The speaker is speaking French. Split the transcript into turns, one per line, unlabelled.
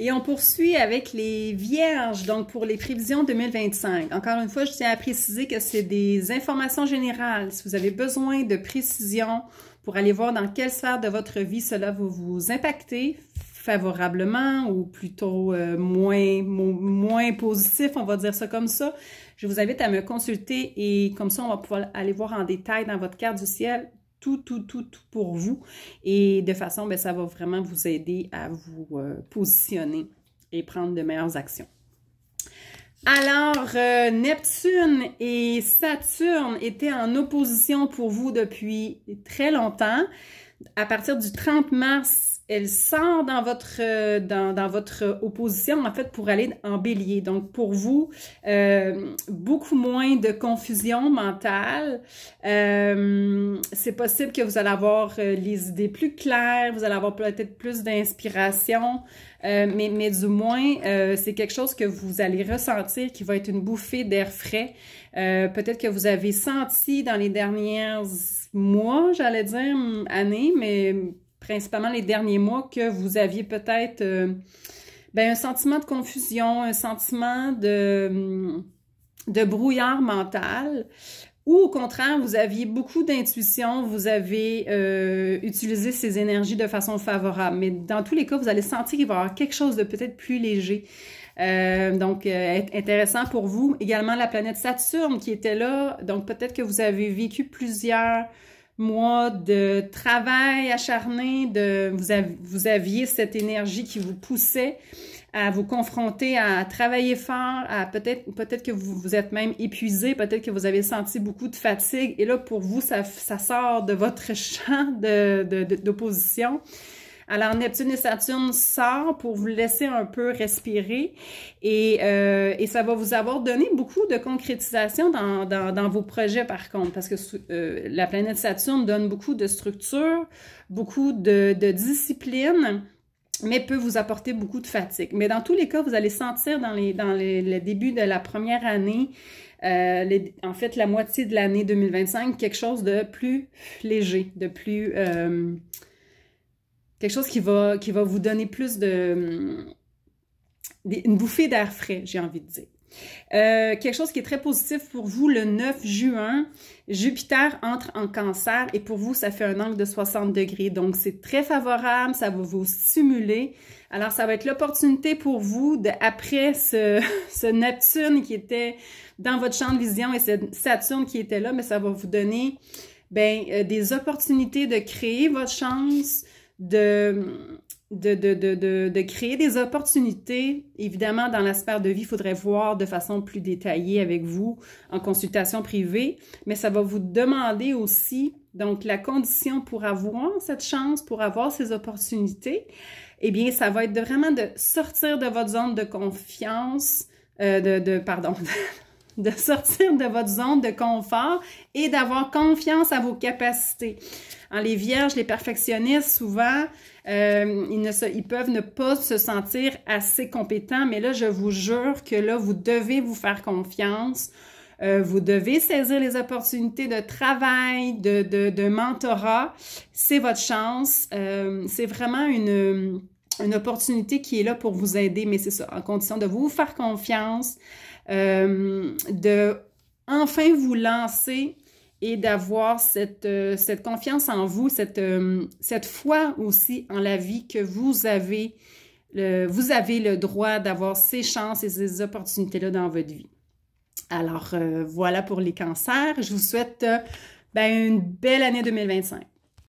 Et on poursuit avec les Vierges, donc pour les prévisions 2025. Encore une fois, je tiens à préciser que c'est des informations générales. Si vous avez besoin de précision pour aller voir dans quelle sphère de votre vie cela va vous impacter favorablement ou plutôt moins positif, on va dire ça comme ça, je vous invite à me consulter et comme ça, on va pouvoir aller voir en détail dans votre carte du ciel tout pour vous. Et de façon, ça va vraiment vous aider à vous positionner et prendre de meilleures actions. Alors, Neptune et Saturne étaient en opposition pour vous depuis très longtemps. À partir du 30 mars, elle sort dans votre opposition, en fait, pour aller en bélier. Donc, pour vous, beaucoup moins de confusion mentale. C'est possible que vous allez avoir les idées plus claires, vous allez avoir peut-être plus d'inspiration, mais du moins, c'est quelque chose que vous allez ressentir qui va être une bouffée d'air frais. Peut-être que vous avez senti dans les derniers mois, j'allais dire, années, mais principalement les derniers mois, que vous aviez peut-être un sentiment de confusion, un sentiment de brouillard mental, ou au contraire, vous aviez beaucoup d'intuition, vous avez utilisé ces énergies de façon favorable. Mais dans tous les cas, vous allez sentir qu'il va y avoir quelque chose de peut-être plus léger. Donc, intéressant pour vous. Également, la planète Saturne qui était là. Donc, peut-être que vous avez vécu plusieurs mois de travail acharné, vous aviez cette énergie qui vous poussait à vous confronter, à travailler fort, à peut-être que vous êtes même épuisé, peut-être que vous avez senti beaucoup de fatigue. Et là, pour vous, ça sort de votre champ d'opposition. Alors, Neptune et Saturne sort pour vous laisser un peu respirer et ça va vous avoir donné beaucoup de concrétisation dans vos projets par contre, parce que la planète Saturne donne beaucoup de structure, beaucoup de discipline, mais peut vous apporter beaucoup de fatigue. Mais dans tous les cas, vous allez sentir dans le début de la première année, en fait la moitié de l'année 2025, quelque chose de plus léger, de plus... quelque chose qui va vous donner plus une bouffée d'air frais, j'ai envie de dire. Quelque chose qui est très positif pour vous, le 9 juin, Jupiter entre en Cancer et pour vous, ça fait un angle de 60 degrés. Donc, c'est très favorable, ça va vous stimuler. Alors, ça va être l'opportunité pour vous, après ce Neptune qui était dans votre champ de vision et ce Saturne qui était là, mais ça va vous donner des opportunités de créer votre chance, de créer des opportunités. Évidemment, dans la sphère de vie, il faudrait voir de façon plus détaillée avec vous en consultation privée, mais ça va vous demander aussi, donc la condition pour avoir cette chance, pour avoir ces opportunités, eh bien, ça va être vraiment de sortir de votre zone de confiance, de sortir de votre zone de confort et d'avoir confiance à vos capacités. Les vierges, les perfectionnistes, souvent, ils peuvent ne pas se sentir assez compétents, mais là, je vous jure que là, vous devez vous faire confiance. Vous devez saisir les opportunités de travail, de mentorat. C'est votre chance. C'est vraiment une opportunité qui est là pour vous aider, mais c'est ça, en condition de vous faire confiance, de enfin vous lancer et d'avoir cette confiance en vous, cette foi aussi en la vie que vous avez le droit d'avoir ces chances et ces opportunités-là dans votre vie. Alors, voilà pour les cancers. Je vous souhaite une belle année 2025.